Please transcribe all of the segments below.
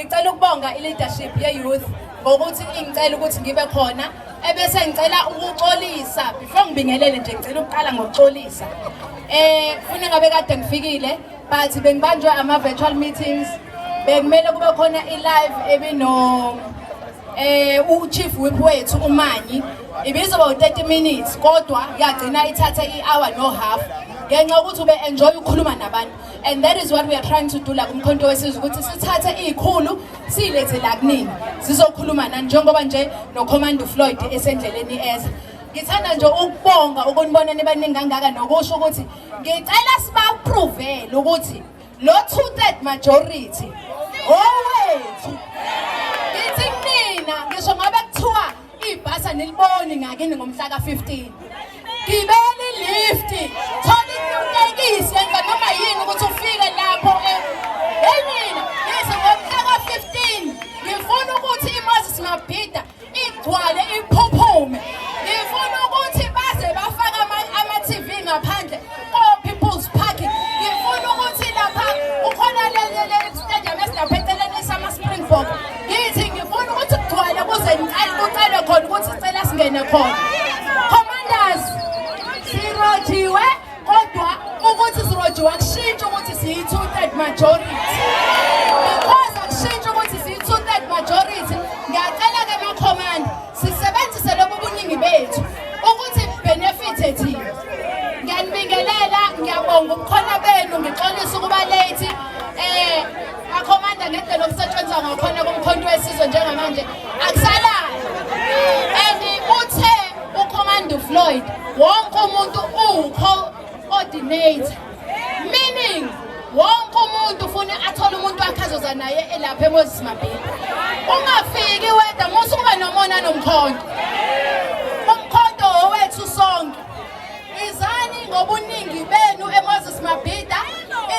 ngicela ukubonga i-leadership ye-youth ngokuthi ingicela ukuthi ngibe khona ebese ngicela ukuxolisa before ngibingelele nje ngicela ukuqala ngokuxolisa funa ngabe kade ngifikile but bengibanjwe ama-virtual meetings bekumele kube khona i-live ebino u-chief whip wethu uManyi ibizoba u-30 minutes kodwa yagcina ithathe i-hour no half ngenxa yokuthi ube enjoy ukukhuluma nabantu and that is what we are trying to do la kumkhonto wesizwe ukuthi sithathe izikhulu silethe la kunini sizokhuluma nani njengoba nje noCommando Floyd esendleleni eza ngithanda nje ukubonga ukunibona nibaningi kangaka nokusho ukuthi ngicela siba-provele ukuthi lo 2/3 majority owethu ngithi mina ngisho ngabe kuthiwa ibhasa niliboni ngakini ngomhla ka-15 gibela ilifti thola itekisi yenza noma yini ukuthi ufike lapho mina ngize ngomhla ka-15 ngifuna ukuthi iMoses Mabhida igcwale iphuphume ngifuna ukuthi baze bafake ama-TV ngaphandle ko-People's Park ngifuna ukuthi lapha ukhona le-stadium esilapha eceleni sama-Springbok ngithi ngifuna ukuthi kugcwale kuze kucelwe khona ukuthi sicela singene khona commanders sirojiwe kodwa ukuthi sirojiwe akushintshe ukuthi siyi-2/3 majority because akushintshe ukuthi siyi-2/3 majority ngiyacela-ke ma-command sisebenzise lobu buningi bethu ukuthi benefithe thina ngiyanibingelela ngiyabonga ubukhona benu ngixolisa ukuba late akhomanda ngendlela okusetshenziswa ngakhona kumkhonto wesizwe njengamanje akusalala and uthe uCommando Floyd wonke umuntu uwu-coordinator meaning wonke umuntu ufuna athole umuntu wakhe azoza naye elapha eMoses Mabhida ungafiki wedwa musu kuba nomona nomkhonto umkhonto owethu sonke izani ngobuningi benu eMoses Mabhida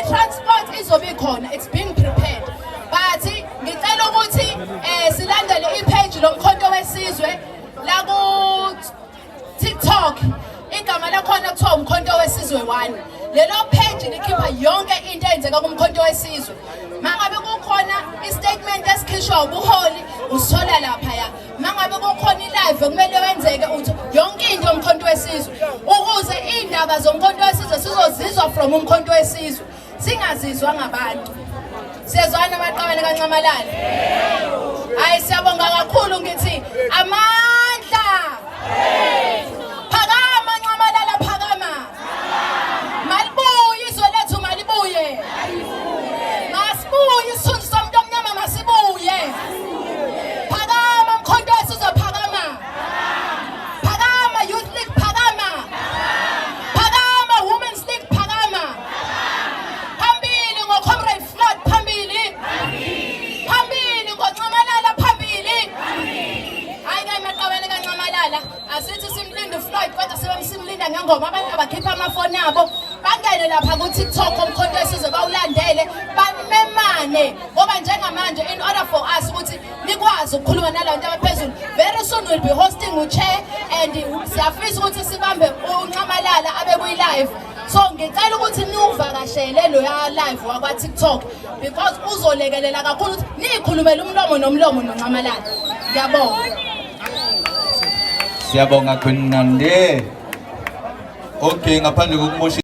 i-transport izobe khona it's being prepared but ngicela ukuthi silandele i-page lomkhonto wesizwe la ku-TikTok igama lakhona kuthiwa umkhonto wesizwe 1 lelo page likhipha yonke into eyenzeka kumkhonto wesizwe mangabe kukhona i-statement esikhishwa ubuholi usithola laphaya mangabe kukhona i-live kumele wenzeke uthi yonke into yomkhonto wesizwe ukuze iy'ndaba zomkhonto wesizwe sizozizwa from umkhonto wesizwe singazizwa ngabantu siyezwana amaqabane kaNcamalala hayi siyabonga kakhulu ngithi amandla phakama Ncamalala phakama malibuye izwe lethu malibuye masibuye isithunzi somuntu omnyama masibuye phakama mkhonto wesizwe phakama phakama Youth League phakama phakama Women's League phakama phambili ngoComrade Floyd phambili phambili ngoNcamalala phambili hayi ke maqabane kaNcamalala asithi simlinde uFloyd kodwa sebemsimlinda ngengoma abantu abakhipha amafoni abo bangene lapha ku-TikTok umkhonto wesizwe bawulandele bamemane ngoba njengamanje in order for us ukuthi nikwazi ukukhuluma nalabantu abaphezulu very soon we'll be hosting uchair and siyafisa ukuthi sibambe uNcamalala abe kwi-live so ngicela ukuthi niwuvakashele loya live wakwa-TikTok because uzolekelela kakhulu ukuthi niyikhulumele umlomo nomlomo noNcamalala ngiyabonga Siyabonga Khwenande. Okay, ngaphandle kokumosha